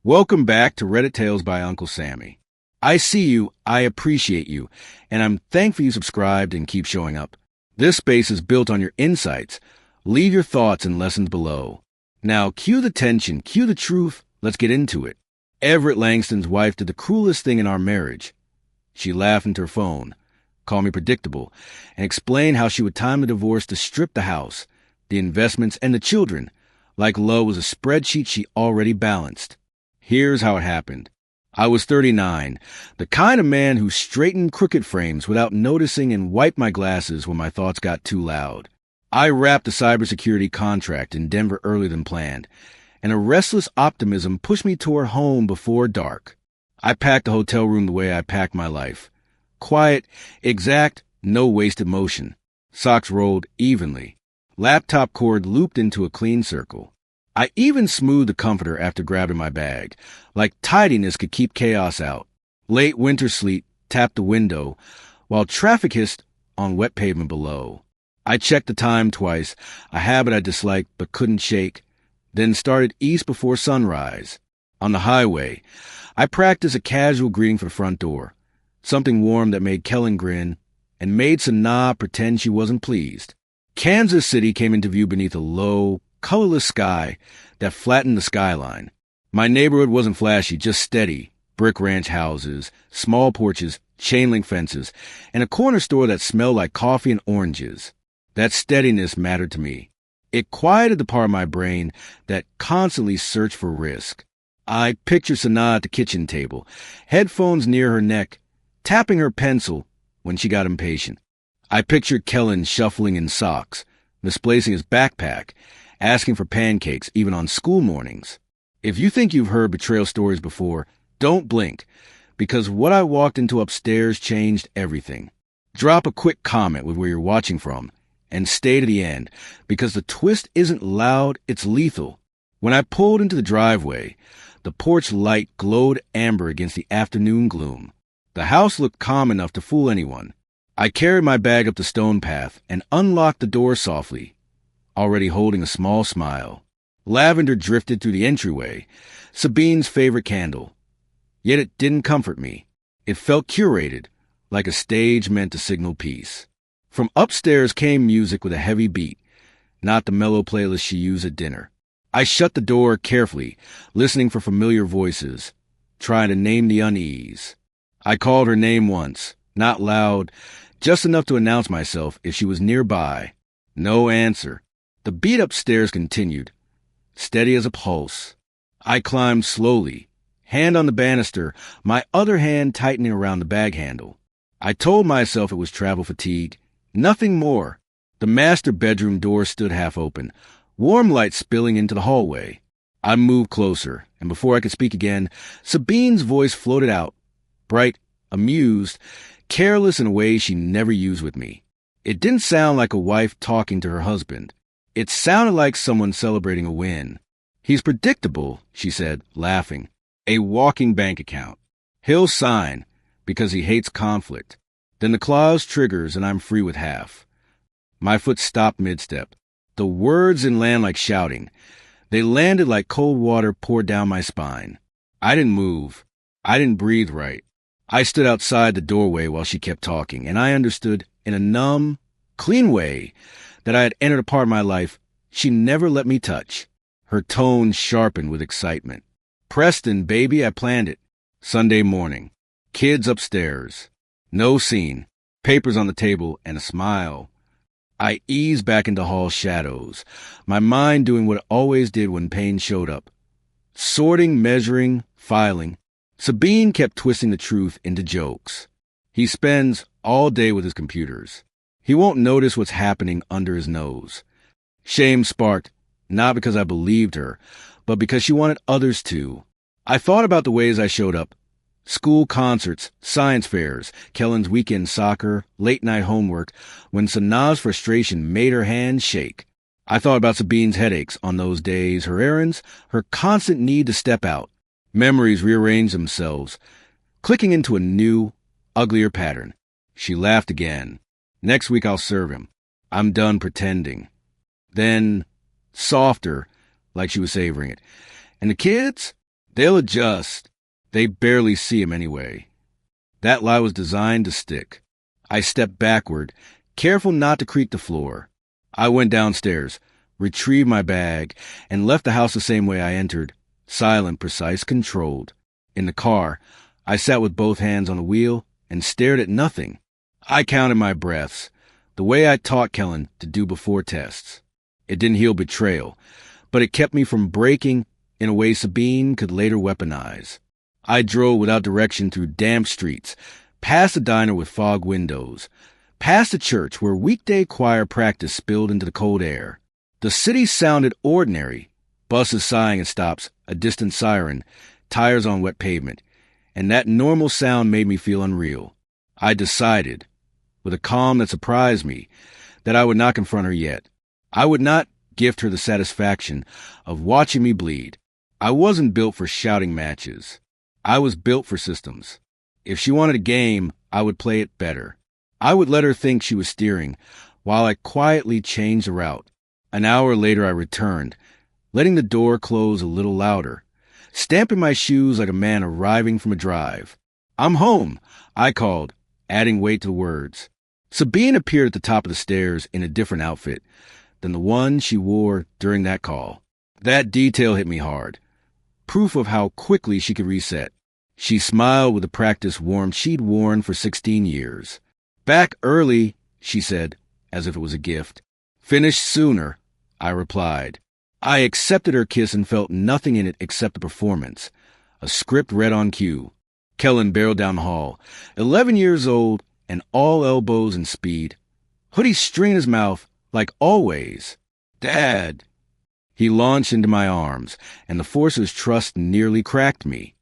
Welcome back to Reddit Tales by Uncle Sammy. I see you, I appreciate you, and I'm thankful you subscribed and keep showing up. This space is built on your insights. Leave your thoughts and lessons below. Now, cue the tension, cue the truth, let's get into it. Everett Langston's wife did the cruelest thing in our marriage. She laughed into her phone, called me predictable, and explained how she would time the divorce to strip the house, the investments, and the children, like love was a spreadsheet she already balanced. Here's how it happened. I was 39, the kind of man who straightened crooked frames without noticing and wiped my glasses when my thoughts got too loud. I wrapped a cybersecurity contract in Denver earlier than planned, and a restless optimism pushed me toward home before dark. I packed a hotel room the way I packed my life. Quiet, exact, no wasted motion. Socks rolled evenly. Laptop cord looped into a clean circle. I even smoothed the comforter after grabbing my bag, like tidiness could keep chaos out. Late winter sleet tapped the window, while traffic hissed on wet pavement below. I checked the time twice, a habit I disliked but couldn't shake, then started east before sunrise. On the highway, I practiced a casual greeting for the front door, something warm that made Kellen grin and made Sanaa pretend she wasn't pleased. Kansas City came into view beneath a low, colorless sky that flattened the skyline. My neighborhood wasn't flashy, just steady. Brick ranch houses, small porches, chain-link fences, and a corner store that smelled like coffee and oranges. That steadiness mattered to me. It quieted the part of my brain that constantly searched for risk. I pictured Sanaa at the kitchen table, headphones near her neck, tapping her pencil when she got impatient. I pictured Kellen shuffling in socks, misplacing his backpack, asking for pancakes even on school mornings. If you think you've heard betrayal stories before, don't blink, because what I walked into upstairs changed everything. Drop a quick comment with where you're watching from, and stay to the end, because the twist isn't loud, it's lethal. When I pulled into the driveway, the porch light glowed amber against the afternoon gloom. The house looked calm enough to fool anyone. I carried my bag up the stone path and unlocked the door softly, already holding a small smile. Lavender drifted through the entryway, Sabine's favorite candle. Yet it didn't comfort me. It felt curated, like a stage meant to signal peace. From upstairs came music with a heavy beat, not the mellow playlist she used at dinner. I shut the door carefully, listening for familiar voices, trying to name the unease. I called her name once, not loud, just enough to announce myself if she was nearby. No answer. The beat upstairs continued, steady as a pulse. I climbed slowly, hand on the banister, my other hand tightening around the bag handle. I told myself it was travel fatigue, nothing more. The master bedroom door stood half open, warm light spilling into the hallway. I moved closer, and before I could speak again, Sabine's voice floated out, bright, amused, careless in a way she never used with me. It didn't sound like a wife talking to her husband. It sounded like someone celebrating a win. He's predictable, she said, laughing. A walking bank account. He'll sign, because he hates conflict. Then the clause triggers and I'm free with half. My foot stopped mid-step. The words didn't land like shouting. They landed like cold water poured down my spine. I didn't move. I didn't breathe right. I stood outside the doorway while she kept talking, and I understood, in a numb, clean way, that I had entered a part of my life she never let me touch. Her tone sharpened with excitement. Preston, baby, I planned it. Sunday morning. Kids upstairs. No scene. Papers on the table and a smile. I eased back into hall shadows, my mind doing what it always did when pain showed up. Sorting, measuring, filing. Sabine kept twisting the truth into jokes. He spends all day with his computers. He won't notice what's happening under his nose. Shame sparked, not because I believed her, but because she wanted others to. I thought about the ways I showed up. School concerts, science fairs, Kellen's weekend soccer, late-night homework, when Sanaa's frustration made her hands shake. I thought about Sabine's headaches on those days, her errands, her constant need to step out. Memories rearranged themselves, clicking into a new, uglier pattern. She laughed again. Next week I'll serve him. I'm done pretending. Then, softer, like she was savoring it. And the kids? They'll adjust. They barely see him anyway. That lie was designed to stick. I stepped backward, careful not to creak the floor. I went downstairs, retrieved my bag, and left the house the same way I entered, silent, precise, controlled. In the car, I sat with both hands on the wheel and stared at nothing. I counted my breaths, the way I taught Kellen to do before tests. It didn't heal betrayal, but it kept me from breaking in a way Sabine could later weaponize. I drove without direction through damp streets, past a diner with fog windows, past a church where weekday choir practice spilled into the cold air. The city sounded ordinary, buses sighing at stops, a distant siren, tires on wet pavement, and that normal sound made me feel unreal. I decided, with a calm that surprised me, that I would not confront her yet. I would not gift her the satisfaction of watching me bleed. I wasn't built for shouting matches. I was built for systems. If she wanted a game, I would play it better. I would let her think she was steering, while I quietly changed the route. An hour later I returned, letting the door close a little louder, stamping my shoes like a man arriving from a drive. "I'm home," I called, adding weight to the words. Sabine appeared at the top of the stairs in a different outfit than the one she wore during that call. That detail hit me hard, proof of how quickly she could reset. She smiled with the practice warmth she'd worn for 16 years. "Back early," she said, as if it was a gift. "Finished sooner," I replied. I accepted her kiss and felt nothing in it except the performance, a script read on cue. Kellen barreled down the hall, 11 years old and all elbows and speed, hoodie string in his mouth, like always. "Dad!" He launched into my arms, and the force of his trust nearly cracked me.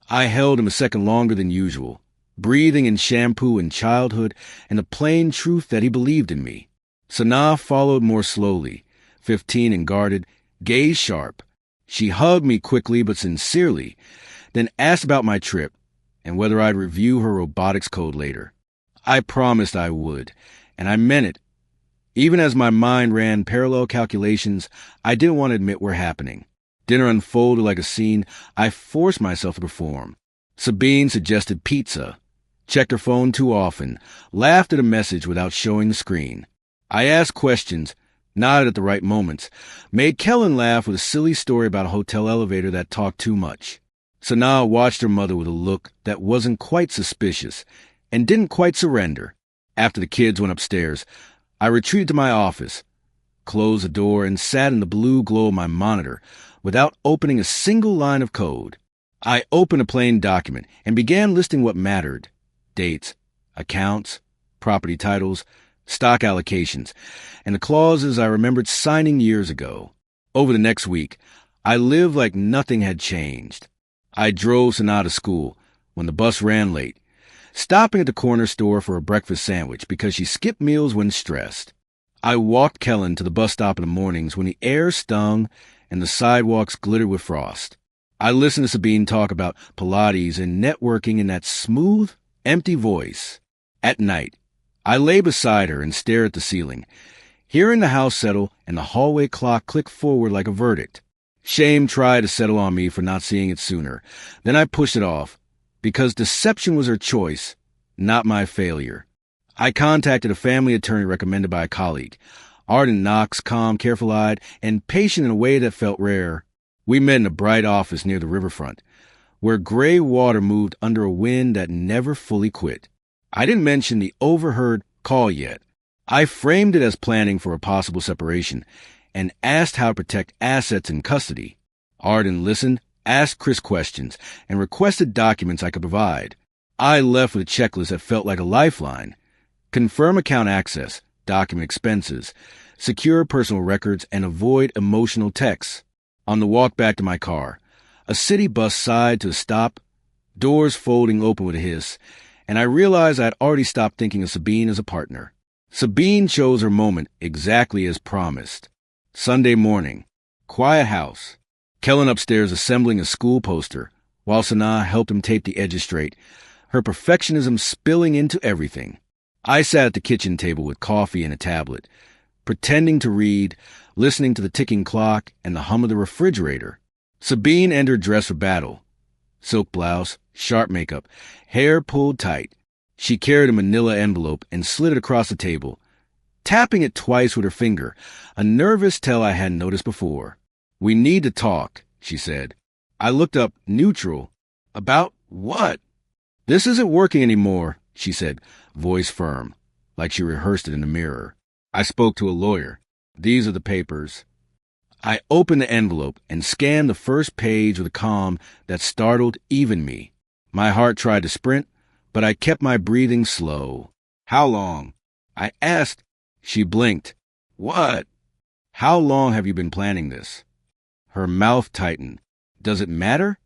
I held him a second longer than usual, breathing in shampoo and childhood and the plain truth that he believed in me. Sanaa followed more slowly, 15 and guarded, gaze sharp. She hugged me quickly but sincerely, then asked about my trip and whether I'd review her robotics code later. I promised I would, and I meant it. Even as my mind ran parallel calculations I didn't want to admit were happening. Dinner unfolded like a scene I forced myself to perform. Sabine suggested pizza, checked her phone too often, laughed at a message without showing the screen. I asked questions, nodded at the right moments, made Kellen laugh with a silly story about a hotel elevator that talked too much. Sanaa watched her mother with a look that wasn't quite suspicious and didn't quite surrender. After the kids went upstairs, I retreated to my office, closed the door, and sat in the blue glow of my monitor without opening a single line of code. I opened a plain document and began listing what mattered: dates, accounts, property titles, stock allocations, and the clauses I remembered signing years ago. Over the next week, I lived like nothing had changed. I drove Sanaa to school when the bus ran late, stopping at the corner store for a breakfast sandwich because she skipped meals when stressed. I walked Kellen to the bus stop in the mornings when the air stung and the sidewalks glittered with frost. I listened to Sabine talk about Pilates and networking in that smooth, empty voice. At night, I lay beside her and stared at the ceiling, hearing the house settle and the hallway clock click forward like a verdict. Shame tried to settle on me for not seeing it sooner. Then I pushed it off, because deception was her choice, not my failure. I contacted a family attorney recommended by a colleague. Arden Knox, calm, careful-eyed, and patient in a way that felt rare. We met in a bright office near the riverfront, where gray water moved under a wind that never fully quit. I didn't mention the overheard call yet. I framed it as planning for a possible separation and asked how to protect assets in custody. Arden listened, asked Chris questions, and requested documents I could provide. I left with a checklist that felt like a lifeline. Confirm account access, document expenses, secure personal records, and avoid emotional texts. On the walk back to my car, a city bus sighed to a stop, doors folding open with a hiss, and I realized I'd already stopped thinking of Sabine as a partner. Sabine chose her moment exactly as promised. Sunday morning, quiet house. Kellen upstairs assembling a school poster, while Sanaa helped him tape the edges straight, her perfectionism spilling into everything. I sat at the kitchen table with coffee and a tablet, pretending to read, listening to the ticking clock and the hum of the refrigerator. Sabine entered dressed for battle, silk blouse, sharp makeup, hair pulled tight. She carried a manila envelope and slid it across the table, tapping it twice with her finger, a nervous tell I hadn't noticed before. "We need to talk," she said. I looked up, neutral. "About what?" "This isn't working anymore," she said, voice firm, like she rehearsed it in the mirror. "I spoke to a lawyer. These are the papers." I opened the envelope and scanned the first page with a calm that startled even me. My heart tried to sprint, but I kept my breathing slow. "How long?" I asked. She blinked. "What?" "How long have you been planning this?" Her mouth tightened. "Does it matter?"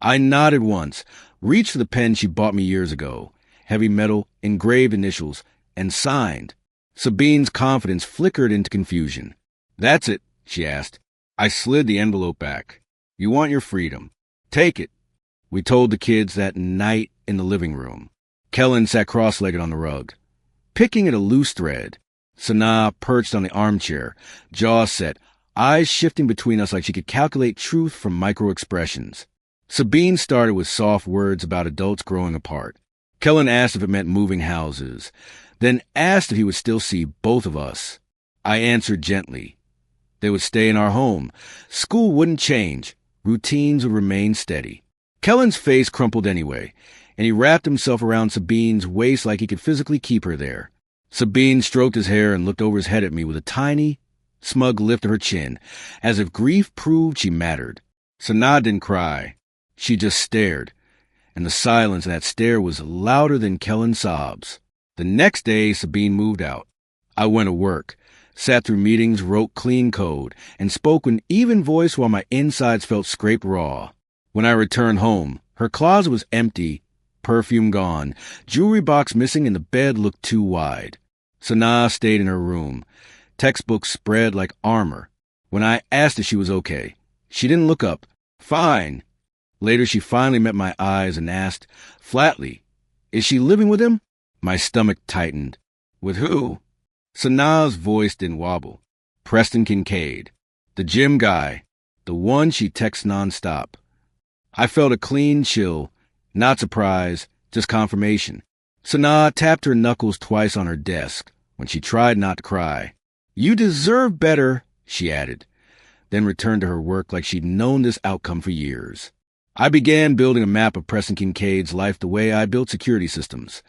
I nodded once, reached for the pen she bought me years ago. Heavy metal, engraved initials, and signed. Sabine's confidence flickered into confusion. "That's it," she asked. I slid the envelope back. "You want your freedom. Take it." We told the kids that night in the living room. Kellen sat cross-legged on the rug, picking at a loose thread. Sanaa perched on the armchair, jaw set, eyes shifting between us like she could calculate truth from micro-expressions. Sabine started with soft words about adults growing apart. Kellen asked if it meant moving houses, then asked if he would still see both of us. I answered gently. They would stay in our home. School wouldn't change. Routines would remain steady. Kellen's face crumpled anyway, and he wrapped himself around Sabine's waist like he could physically keep her there. Sabine stroked his hair and looked over his head at me with a tiny, smug lift of her chin, as if grief proved she mattered. Sanaa didn't cry. She just stared, and the silence in that stare was louder than Kellen's sobs. The next day, Sabine moved out. I went to work, sat through meetings, wrote clean code, and spoke with an even voice while my insides felt scraped raw. When I returned home, her closet was empty, perfume gone, jewelry box missing, and the bed looked too wide. Sanaa stayed in her room, textbooks spread like armor. When I asked if she was okay, she didn't look up. "Fine." Later, she finally met my eyes and asked, flatly, "Is she living with him?" My stomach tightened. "With who?" Sanaa's voice didn't wobble. "Preston Kincaid. The gym guy. The one she texts nonstop." I felt a clean chill, not surprise, just confirmation. Sanaa tapped her knuckles twice on her desk when she tried not to cry. "You deserve better," she added, then returned to her work like she'd known this outcome for years. I began building a map of Preston Kincaid's life the way I built security systems.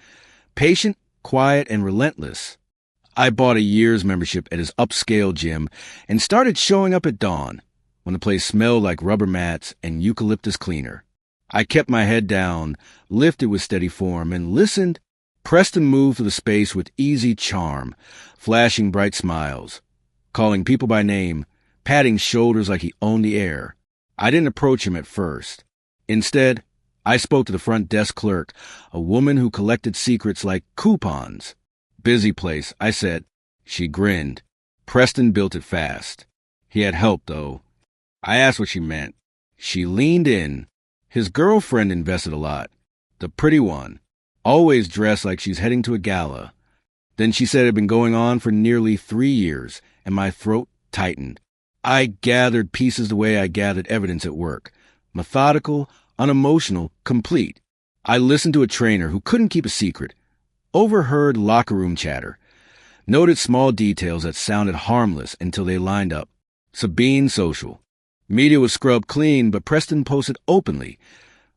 Patient, quiet, and relentless. I bought a year's membership at his upscale gym and started showing up at dawn, when the place smelled like rubber mats and eucalyptus cleaner. I kept my head down, lifted with steady form, and listened. Preston moved through the space with easy charm, flashing bright smiles, calling people by name, patting shoulders like he owned the air. I didn't approach him at first. Instead, I spoke to the front desk clerk, a woman who collected secrets like coupons. "Busy place," I said. She grinned. Preston built it fast. He had help, though. I asked what she meant. She leaned in. His girlfriend invested a lot. The pretty one. Always dressed like she's heading to a gala. Then she said it had been going on for nearly 3 years, and my throat tightened. I gathered pieces the way I gathered evidence at work. Methodical, unemotional, complete. I listened to a trainer who couldn't keep a secret. Overheard locker room chatter. Noted small details that sounded harmless until they lined up. Sabine social. Media was scrubbed clean, but Preston posted openly.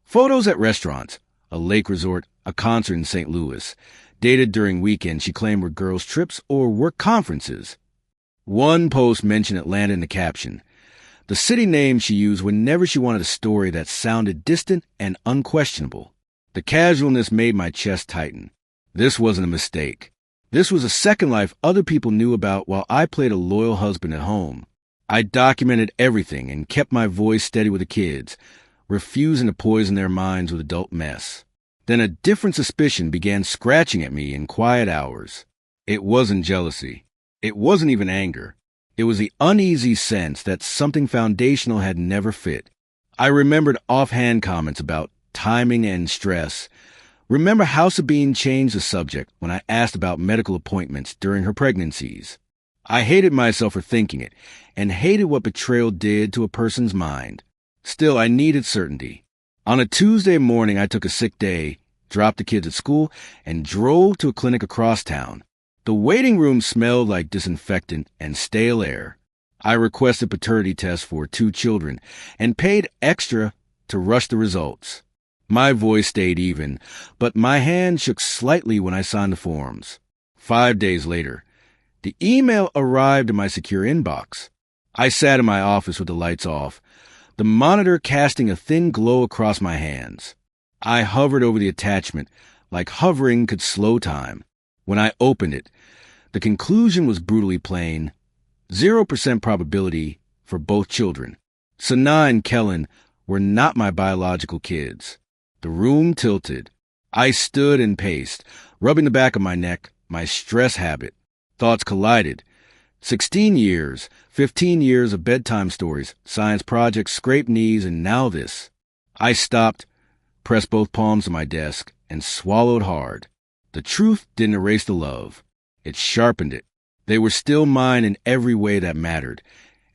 Photos at restaurants, a lake resort, a concert in St. Louis. Dated during weekends she claimed were girls' trips or work conferences. One post mentioned Atlanta in the caption. The city name she used whenever she wanted a story that sounded distant and unquestionable. The casualness made my chest tighten. This wasn't a mistake. This was a second life other people knew about while I played a loyal husband at home. I documented everything and kept my voice steady with the kids, refusing to poison their minds with adult mess. Then a different suspicion began scratching at me in quiet hours. It wasn't jealousy. It wasn't even anger. It was the uneasy sense that something foundational had never fit. I remembered offhand comments about timing and stress. Remember how Sabine changed the subject when I asked about medical appointments during her pregnancies. I hated myself for thinking it, and hated what betrayal did to a person's mind. Still, I needed certainty. On a Tuesday morning, I took a sick day, dropped the kids at school, and drove to a clinic across town. The waiting room smelled like disinfectant and stale air. I requested paternity tests for 2 children and paid extra to rush the results. My voice stayed even, but my hand shook slightly when I signed the forms. 5 days later, the email arrived in my secure inbox. I sat in my office with the lights off, the monitor casting a thin glow across my hands. I hovered over the attachment, like hovering could slow time. When I opened it, the conclusion was brutally plain. 0% probability for both children. Sana and Kellen were not my biological kids. The room tilted. I stood and paced, rubbing the back of my neck, my stress habit. Thoughts collided. 16 years, 15 years of bedtime stories, science projects, scraped knees, and now this. I stopped, pressed both palms to my desk, and swallowed hard. The truth didn't erase the love. It sharpened it. They were still mine in every way that mattered,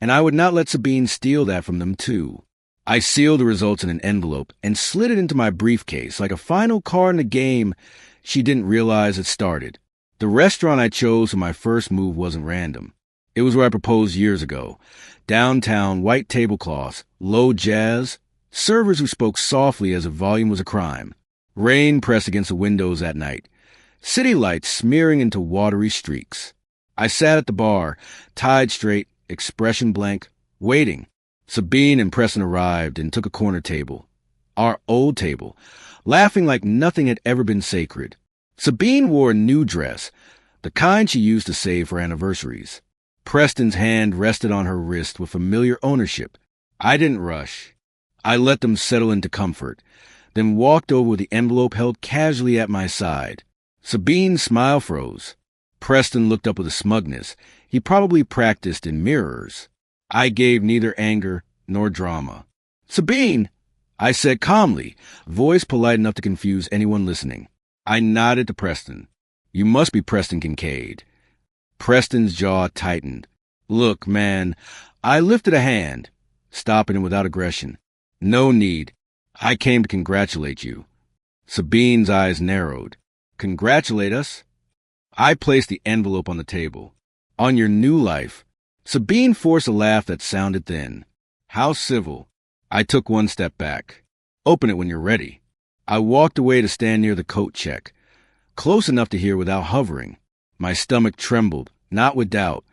and I would not let Sabine steal that from them, too. I sealed the results in an envelope and slid it into my briefcase like a final card in a game she didn't realize had started. The restaurant I chose for my first move wasn't random. It was where I proposed years ago. Downtown, white tablecloths, low jazz, servers who spoke softly as if volume was a crime. Rain pressed against the windows at night, city lights smearing into watery streaks. I sat at the bar, tied straight, expression blank, waiting. Sabine and Preston arrived and took a corner table. Our old table, laughing like nothing had ever been sacred. Sabine wore a new dress, the kind she used to save for anniversaries. Preston's hand rested on her wrist with familiar ownership. I didn't rush. I let them settle into comfort, then walked over with the envelope held casually at my side. Sabine's smile froze. Preston looked up with a smugness he probably practiced in mirrors. I gave neither anger nor drama. "Sabine," I said calmly, voice polite enough to confuse anyone listening. I nodded to Preston. "You must be Preston Kincaid." Preston's jaw tightened. "Look, man," I lifted a hand, stopping him without aggression. "No need. I came to congratulate you." Sabine's eyes narrowed. "Congratulate us?" I placed the envelope on the table. "On your new life." Sabine forced a laugh that sounded thin. "How civil." I took one step back. "Open it when you're ready." I walked away to stand near the coat check, close enough to hear without hovering. My stomach trembled, not with doubt,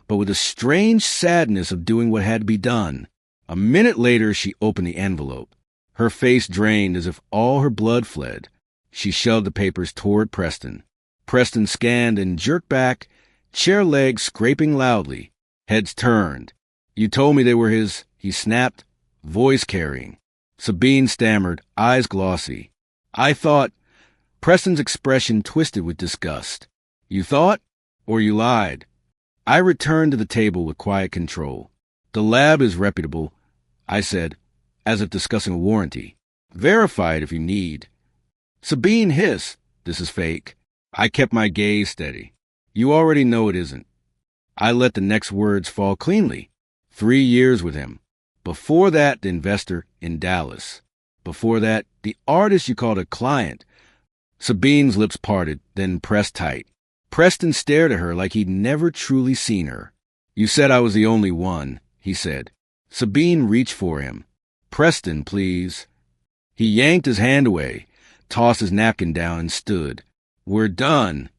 but with a strange sadness of doing what had to be done. A minute later, she opened the envelope. Her face drained as if all her blood fled. She shoved the papers toward Preston. Preston scanned and jerked back, chair legs scraping loudly. Heads turned. "You told me they were his," he snapped, voice carrying. Sabine stammered, eyes glossy. "I thought—" Preston's expression twisted with disgust. "You thought? Or you lied?" I returned to the table with quiet control. "The lab is reputable," I said, as if discussing a warranty. "Verify it if you need." Sabine hissed, "This is fake." I kept my gaze steady. "You already know it isn't." I let the next words fall cleanly. 3 years with him. Before that, the investor in Dallas. Before that, the artist you called a client. Sabine's lips parted, then pressed tight. Preston stared at her like he'd never truly seen her. "You said I was the only one," he said. Sabine reached for him. "Preston, please." He yanked his hand away, tossed his napkin down, and stood. "We're done."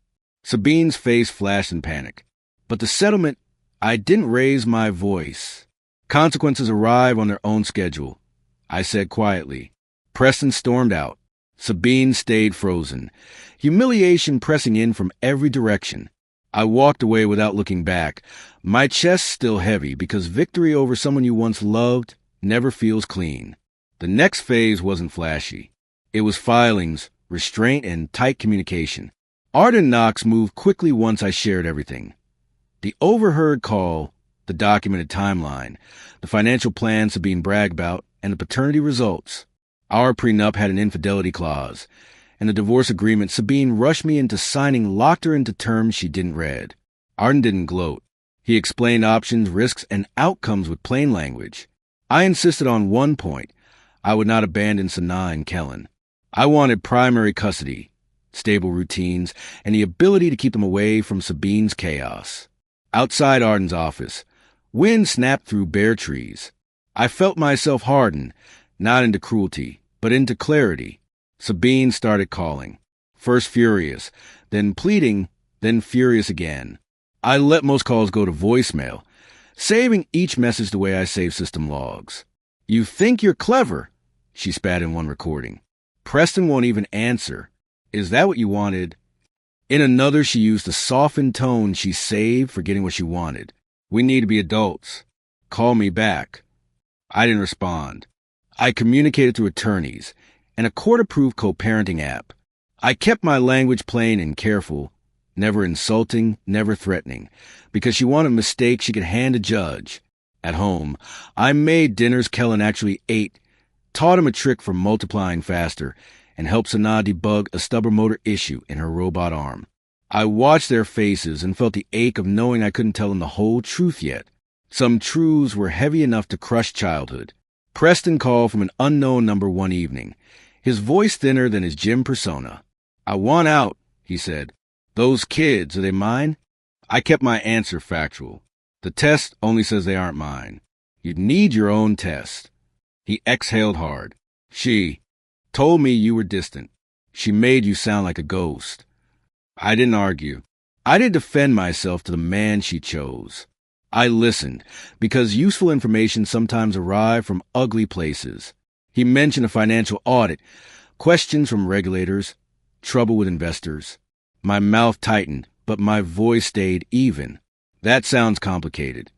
Sabine's face flashed in panic. "But the settlement—" I didn't raise my voice. "Consequences arrive on their own schedule," I said quietly. Preston stormed out. Sabine stayed frozen, humiliation pressing in from every direction. I walked away without looking back, my chest still heavy because victory over someone you once loved never feels clean. The next phase wasn't flashy. It was filings, restraint, and tight communication. Arden Knox moved quickly once I shared everything. The overheard call, the documented timeline, the financial plan Sabine bragged about, and the paternity results. Our prenup had an infidelity clause, and the divorce agreement Sabine rushed me into signing locked her into terms she didn't read. Arden didn't gloat. He explained options, risks, and outcomes with plain language. I insisted on one point. I would not abandon Sanaa and Kellen. I wanted primary custody, stable routines, and the ability to keep them away from Sabine's chaos. Outside Arden's office, wind snapped through bare trees. I felt myself harden, not into cruelty, but into clarity. Sabine started calling, first furious, then pleading, then furious again. I let most calls go to voicemail, saving each message the way I save system logs. "You think you're clever," she spat in one recording. "Preston won't even answer. Is that what you wanted?" In another, she used the softened tone she saved for getting what she wanted. "We need to be adults. Call me back." I didn't respond. I communicated through attorneys and a court-approved co-parenting app. I kept my language plain and careful, never insulting, never threatening, because she wanted a mistake she could hand a judge. At home, I made dinners Kellen actually ate, taught him a trick for multiplying faster, and helped Sanaa debug a stubborn motor issue in her robot arm. I watched their faces and felt the ache of knowing I couldn't tell them the whole truth yet. Some truths were heavy enough to crush childhood. Preston called from an unknown number one evening, his voice thinner than his gym persona. "I want out," he said. "Those kids, are they mine?" I kept my answer factual. "The test only says they aren't mine. You'd need your own test." He exhaled hard. "She told me you were distant. She made you sound like a ghost." I didn't argue. I didn't defend myself to the man she chose. I listened, because useful information sometimes arrived from ugly places. He mentioned a financial audit, questions from regulators, trouble with investors. My mouth tightened, but my voice stayed even. "That sounds complicated."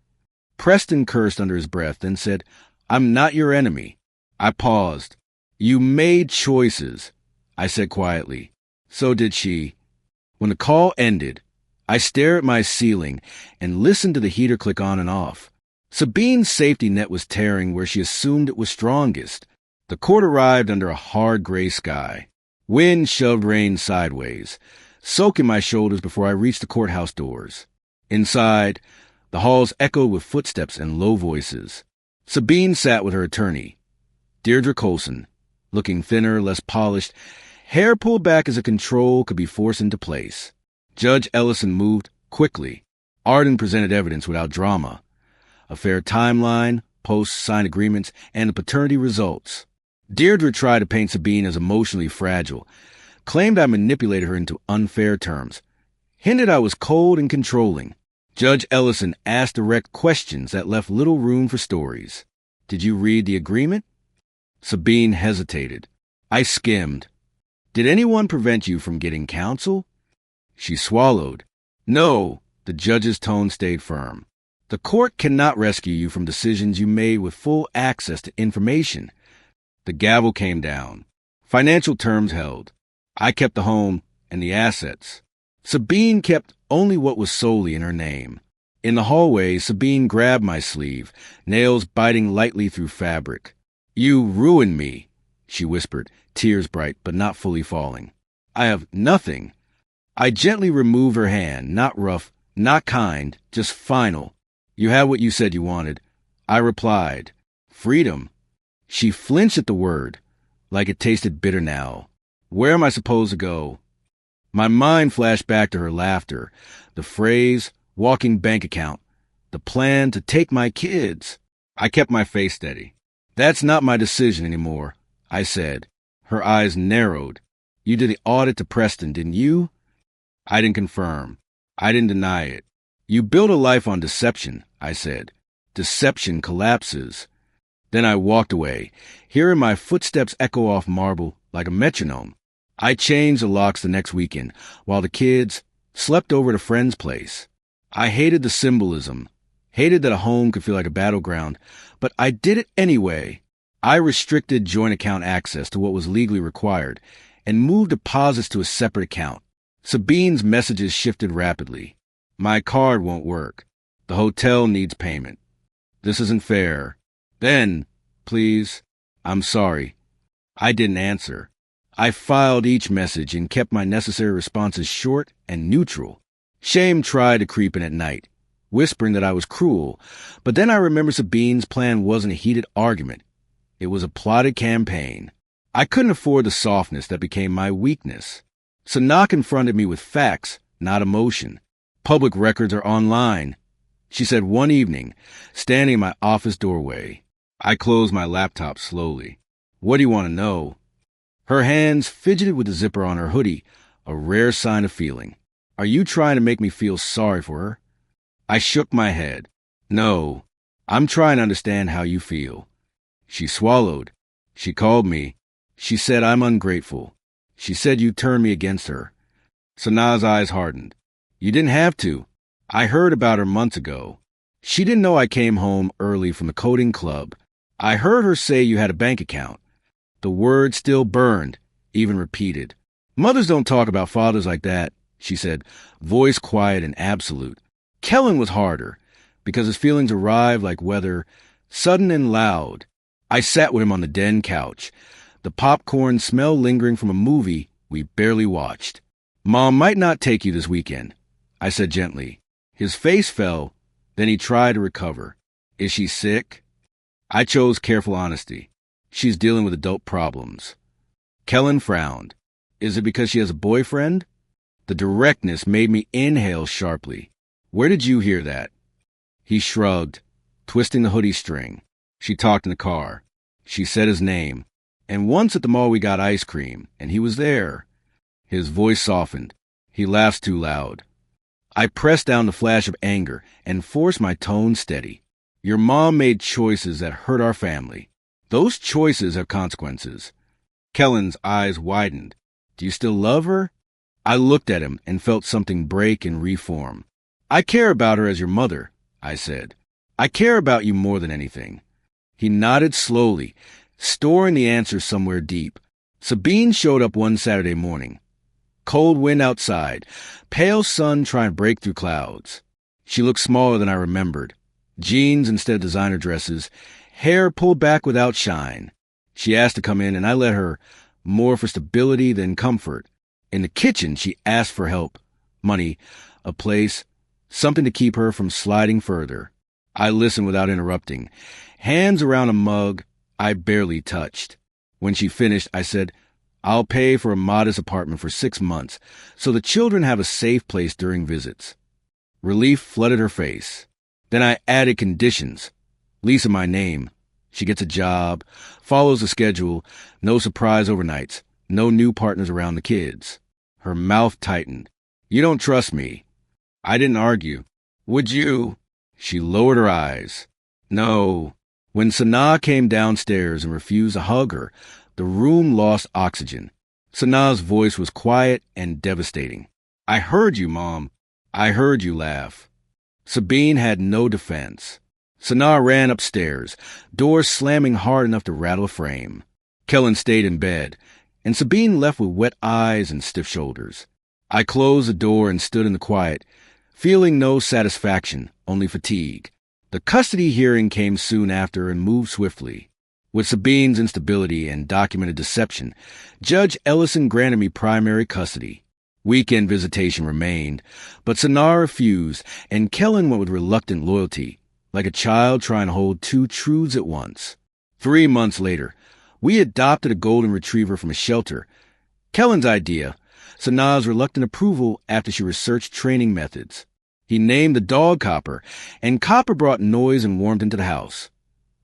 Preston cursed under his breath, then said, "I'm not your enemy." I paused. "You made choices," I said quietly. So did she. When the call ended, I stared at my ceiling and listened to the heater click on and off. Sabine's safety net was tearing where she assumed it was strongest. The court arrived under a hard gray sky. Wind shoved rain sideways, soaking my shoulders before I reached the courthouse doors. Inside, the halls echoed with footsteps and low voices. Sabine sat with her attorney, Deirdre Colson, looking thinner, less polished, hair pulled back as a control could be forced into place. Judge Ellison moved quickly. Arden presented evidence without drama. A fair timeline, post-signed agreements, and the paternity results. Deirdre tried to paint Sabine as emotionally fragile, claimed I manipulated her into unfair terms, hinted I was cold and controlling. Judge Ellison asked direct questions that left little room for stories. "Did you read the agreement?" Sabine hesitated. I skimmed. "Did anyone prevent you from getting counsel?" She swallowed. "No," the judge's tone stayed firm. "The court cannot rescue you from decisions you made with full access to information." The gavel came down. Financial terms held. I kept the home and the assets. Sabine kept only what was solely in her name. In the hallway, Sabine grabbed my sleeve, nails biting lightly through fabric. "You ruined me," she whispered, tears bright but not fully falling. "I have nothing." I gently removed her hand, not rough, not kind, just final. "You have what you said you wanted." I replied, "Freedom." She flinched at the word, like it tasted bitter now. "Where am I supposed to go?" My mind flashed back to her laughter, the phrase, walking bank account, the plan to take my kids. I kept my face steady. "That's not my decision anymore," I said. Her eyes narrowed. "You did the audit to Preston, didn't you?" I didn't confirm. I didn't deny it. "You build a life on deception," I said. "Deception collapses." Then I walked away, hearing my footsteps echo off marble like a metronome. I changed the locks the next weekend, while the kids slept over at a friend's place. I hated the symbolism, hated that a home could feel like a battleground, but I did it anyway. I restricted joint account access to what was legally required and moved deposits to a separate account. Sabine's messages shifted rapidly. "My card won't work. The hotel needs payment. This isn't fair. Then, please, I'm sorry." I didn't answer. I filed each message and kept my necessary responses short and neutral. Shame tried to creep in at night, whispering that I was cruel, but then I remembered Sabine's plan wasn't a heated argument. It was a plotted campaign. I couldn't afford the softness that became my weakness. Sanaa confronted me with facts, not emotion. Public records are online, she said one evening, standing in my office doorway. I closed my laptop slowly. What do you want to know? Her hands fidgeted with the zipper on her hoodie, a rare sign of feeling. Are you trying to make me feel sorry for her? I shook my head. No, I'm trying to understand how you feel. She swallowed. She called me. She said I'm ungrateful. She said you turned me against her. Sanaa's eyes hardened. You didn't have to. I heard about her months ago. She didn't know I came home early from the coding club. I heard her say you had a bank account. The word still burned, even repeated. Mothers don't talk about fathers like that, she said, voice quiet and absolute. Kellen was harder, because his feelings arrived like weather, sudden and loud. I sat with him on the den couch, the popcorn smell lingering from a movie we barely watched. Mom might not take you this weekend, I said gently. His face fell, then he tried to recover. Is she sick? I chose careful honesty. She's dealing with adult problems. Kellen frowned. Is it because she has a boyfriend? The directness made me inhale sharply. Where did you hear that? He shrugged, twisting the hoodie string. She talked in the car. She said his name. And once at the mall we got ice cream, and he was there. His voice softened. He laughed too loud. I pressed down the flash of anger and forced my tone steady. Your mom made choices that hurt our family. Those choices have consequences. Kellen's eyes widened. Do you still love her? I looked at him and felt something break and reform. I care about her as your mother, I said. I care about you more than anything. He nodded slowly, storing the answer somewhere deep. Sabine showed up one Saturday morning. Cold wind outside, pale sun trying to break through clouds. She looked smaller than I remembered. Jeans instead of designer dresses, hair pulled back without shine. She asked to come in, and I let her, more for stability than comfort. In the kitchen, she asked for help, money, a place, something to keep her from sliding further. I listened without interrupting, hands around a mug I barely touched. When she finished, I said, I'll pay for a modest apartment for 6 months so the children have a safe place during visits. Relief flooded her face. Then I added conditions. Lisa my name. She gets a job, follows the schedule, no surprise overnights, no new partners around the kids. Her mouth tightened. You don't trust me. I didn't argue. Would you? She lowered her eyes. No. When Sanaa came downstairs and refused to hug her, the room lost oxygen. Sanaa's voice was quiet and devastating. I heard you, Mom. I heard you laugh. Sabine had no defense. Sanaa ran upstairs, door slamming hard enough to rattle a frame. Kellen stayed in bed, and Sabine left with wet eyes and stiff shoulders. I closed the door and stood in the quiet, feeling no satisfaction, only fatigue. The custody hearing came soon after and moved swiftly. With Sabine's instability and documented deception, Judge Ellison granted me primary custody. Weekend visitation remained, but Sanaa refused, and Kellen went with reluctant loyalty, like a child trying to hold two truths at once. 3 months later, we adopted a golden retriever from a shelter. Kellen's idea, Sanaa's reluctant approval after she researched training methods. He named the dog Copper, and Copper brought noise and warmth into the house.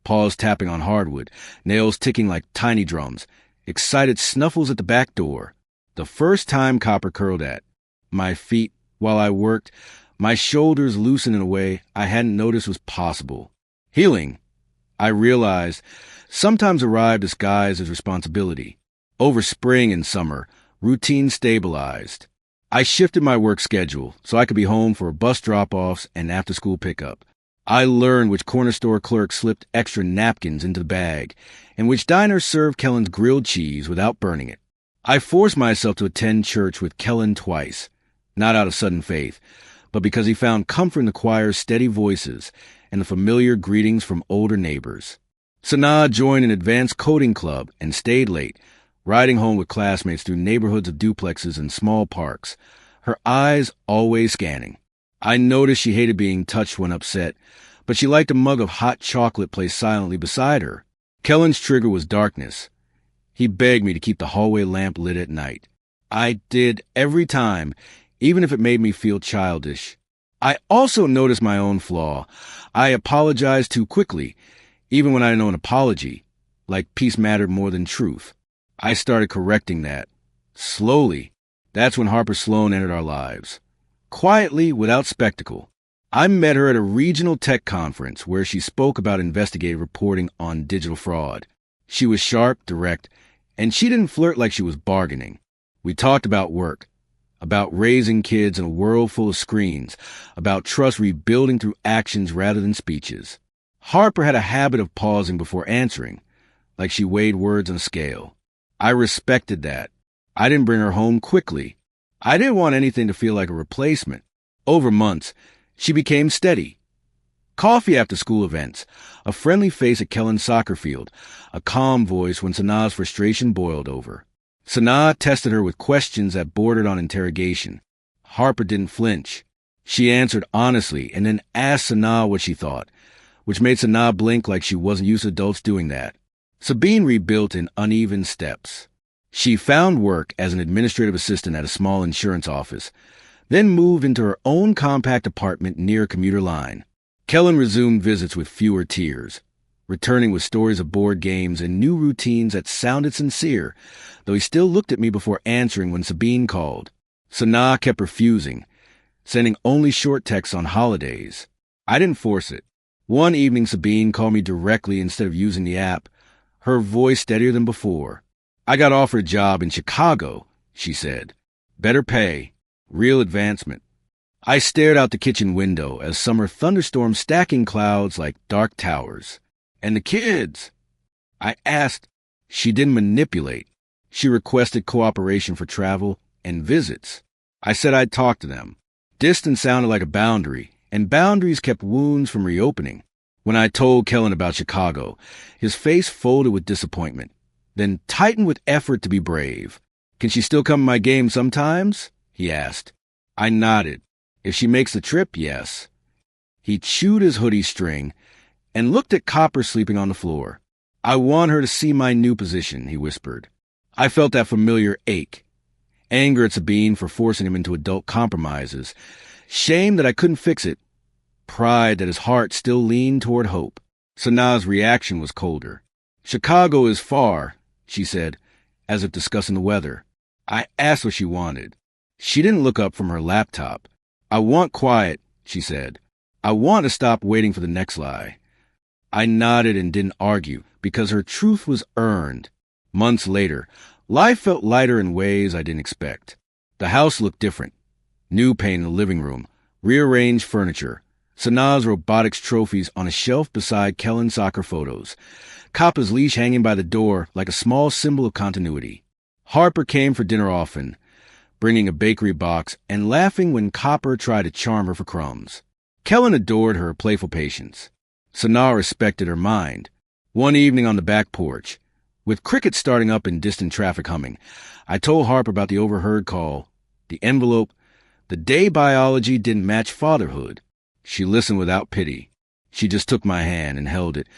Paws tapping on hardwood, nails ticking like tiny drums, excited snuffles at the back door. The first time Copper curled at my feet while I worked, my shoulders loosened in a way I hadn't noticed was possible. Healing, I realized, sometimes arrived disguised as responsibility. Over spring and summer, routine stabilized. I shifted my work schedule so I could be home for bus drop-offs and after-school pickup. I learned which corner store clerk slipped extra napkins into the bag and which diner served Kellen's grilled cheese without burning it. I forced myself to attend church with Kellen twice, not out of sudden faith, but because he found comfort in the choir's steady voices and the familiar greetings from older neighbors. Sanaa joined an advanced coding club and stayed late, riding home with classmates through neighborhoods of duplexes and small parks, her eyes always scanning. I noticed she hated being touched when upset, but she liked a mug of hot chocolate placed silently beside her. Kellen's trigger was darkness. He begged me to keep the hallway lamp lit at night. I did every time, even if it made me feel childish. I also noticed my own flaw. I apologized too quickly, even when I know an apology, like peace mattered more than truth. I started correcting that. Slowly. That's when Harper Sloan entered our lives. Quietly, without spectacle. I met her at a regional tech conference where she spoke about investigative reporting on digital fraud. She was sharp, direct, and she didn't flirt like she was bargaining. We talked about work, about raising kids in a world full of screens, about trust rebuilding through actions rather than speeches. Harper had a habit of pausing before answering, like she weighed words on a scale. I respected that. I didn't bring her home quickly. I didn't want anything to feel like a replacement. Over months, she became steady. Coffee after school events, a friendly face at Kellen's soccer field, a calm voice when Sanaa's frustration boiled over. Sanaa tested her with questions that bordered on interrogation. Harper didn't flinch. She answered honestly and then asked Sanaa what she thought, which made Sanaa blink like she wasn't used to adults doing that. Sabine rebuilt in uneven steps. She found work as an administrative assistant at a small insurance office, then moved into her own compact apartment near a commuter line. Kellen resumed visits with fewer tears, returning with stories of board games and new routines that sounded sincere, though he still looked at me before answering when Sabine called. Sanaa kept refusing, sending only short texts on holidays. I didn't force it. One evening, Sabine called me directly instead of using the app, her voice steadier than before. I got offered a job in Chicago, she said. Better pay, real advancement. I stared out the kitchen window as summer thunderstorms stacking clouds like dark towers. And the kids? I asked. She didn't manipulate. She requested cooperation for travel and visits. I said I'd talk to them. Distance sounded like a boundary, and boundaries kept wounds from reopening. When I told Kellen about Chicago, his face folded with disappointment, then tightened with effort to be brave. Can she still come to my game sometimes? He asked. I nodded. If she makes the trip, yes. He chewed his hoodie string and looked at Copper sleeping on the floor. I want her to see my new position, he whispered. I felt that familiar ache. Anger at Sabine for forcing him into adult compromises. Shame that I couldn't fix it. Pride that his heart still leaned toward hope. Sanaa's reaction was colder. Chicago is far, she said, as if discussing the weather. I asked what she wanted. She didn't look up from her laptop. I want quiet, she said. I want to stop waiting for the next lie. I nodded and didn't argue, because her truth was earned. Months later, life felt lighter in ways I didn't expect. The house looked different. New paint in the living room, rearranged furniture, Sanaa's robotics trophies on a shelf beside Kellen's soccer photos, Kappa's leash hanging by the door like a small symbol of continuity. Harper came for dinner often, bringing a bakery box and laughing when Copper tried to charm her for crumbs. Kellen adored her playful patience. Sanaa respected her mind. One evening on the back porch, with crickets starting up and distant traffic humming, I told Harper about the overheard call, the envelope, the day biology didn't match fatherhood. She listened without pity. She just took my hand and held it,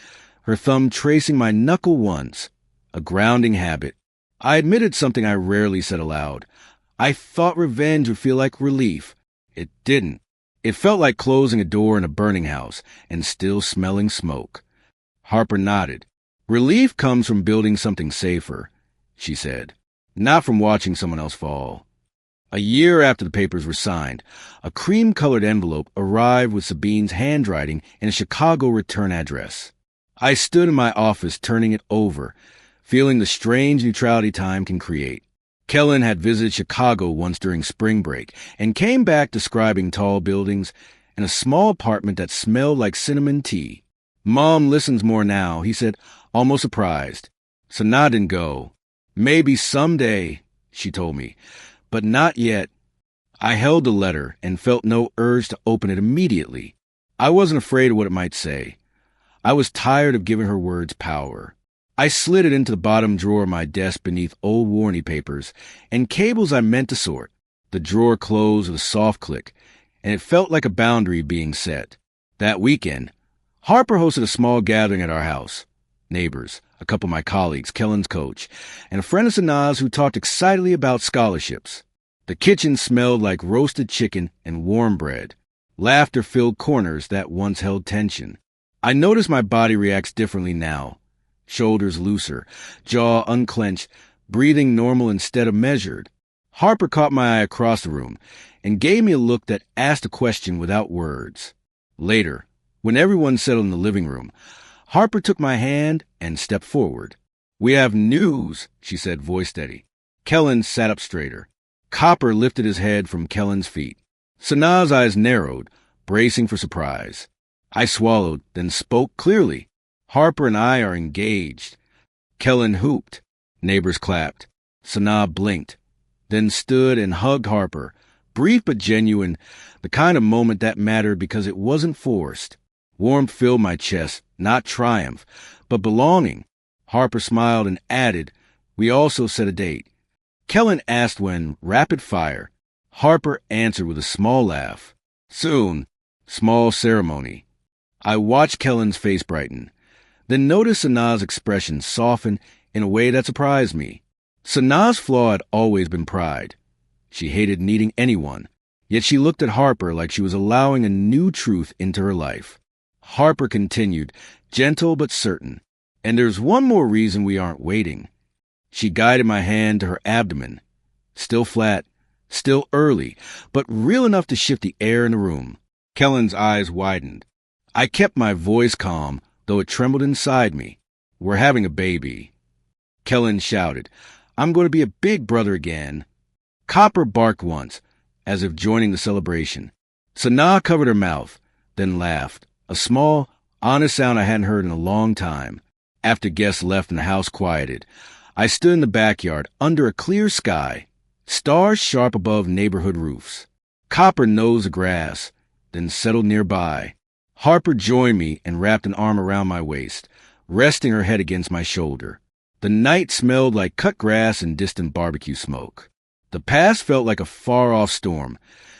her thumb tracing my knuckle once, a grounding habit. I admitted something I rarely said aloud. I thought revenge would feel like relief. It didn't. It felt like closing a door in a burning house and still smelling smoke. Harper nodded. Relief comes from building something safer, she said, not from watching someone else fall. A year after the papers were signed, a cream-colored envelope arrived with Sabine's handwriting and a Chicago return address. I stood in my office turning it over, feeling the strange neutrality time can create. Kellen had visited Chicago once during spring break and came back describing tall buildings and a small apartment that smelled like cinnamon tea. Mom listens more now, he said, almost surprised. Sanaa didn't go. Maybe someday, she told me, but not yet. I held the letter and felt no urge to open it immediately. I wasn't afraid of what it might say. I was tired of giving her words power. I slid it into the bottom drawer of my desk beneath old warranty papers and cables I meant to sort. The drawer closed with a soft click, and it felt like a boundary being set. That weekend, Harper hosted a small gathering at our house. neighbors, a couple of my colleagues, Kellen's coach, and a friend of Sanaa's who talked excitedly about scholarships. The kitchen smelled like roasted chicken and warm bread. Laughter filled corners that once held tension. I notice my body reacts differently now. Shoulders looser, jaw unclenched, breathing normal instead of measured. Harper caught my eye across the room and gave me a look that asked a question without words. Later, when everyone settled in the living room, Harper took my hand and stepped forward. "We have news," she said, voice steady. Kellen sat up straighter. Copper lifted his head from Kellen's feet. Sanaa's eyes narrowed, bracing for surprise. I swallowed, then spoke clearly. "Harper and I are engaged." Kellen hooped. Neighbors clapped. Sanaa blinked, then stood and hugged Harper. Brief but genuine, the kind of moment that mattered because it wasn't forced. Warmth filled my chest, not triumph, but belonging. Harper smiled and added, "We also set a date." Kellen asked when, rapid fire. Harper answered with a small laugh. "Soon." Small ceremony. I watched Kellen's face brighten, then noticed Sanaa's expression soften in a way that surprised me. Sanaa's flaw had always been pride. She hated needing anyone, yet she looked at Harper like she was allowing a new truth into her life. Harper continued, gentle but certain, "And there's one more reason we aren't waiting." She guided my hand to her abdomen. Still flat, still early, but real enough to shift the air in the room. Kellen's eyes widened. I kept my voice calm, though it trembled inside me. "We're having a baby." Kellen shouted, "I'm going to be a big brother again." Copper barked once, as if joining the celebration. Sanaa covered her mouth, then laughed, a small, honest sound I hadn't heard in a long time. After guests left and the house quieted, I stood in the backyard under a clear sky, stars sharp above neighborhood roofs. Copper nosed the grass, then settled nearby. Harper joined me and wrapped an arm around my waist, resting her head against my shoulder. The night smelled like cut grass and distant barbecue smoke. The past felt like a far-off storm,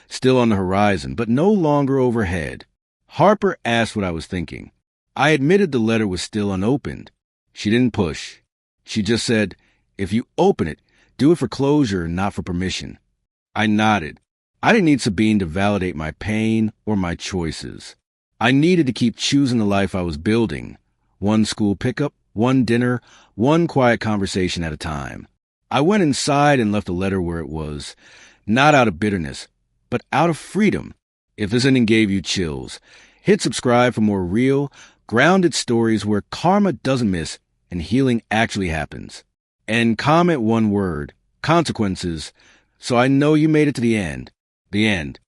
still on the horizon, but no longer overhead. Harper asked what I was thinking. I admitted the letter was still unopened. She didn't push. She just said, "If you open it, do it for closure, not for permission." I nodded. I didn't need Sabine to validate my pain or my choices. I needed to keep choosing the life I was building. One school pickup, one dinner, one quiet conversation at a time. I went inside and left the letter where it was, not out of bitterness, but out of freedom. If this ending gave you chills, hit subscribe for more real, grounded stories where karma doesn't miss and healing actually happens. And comment one word, consequences, so I know you made it to the end. The end.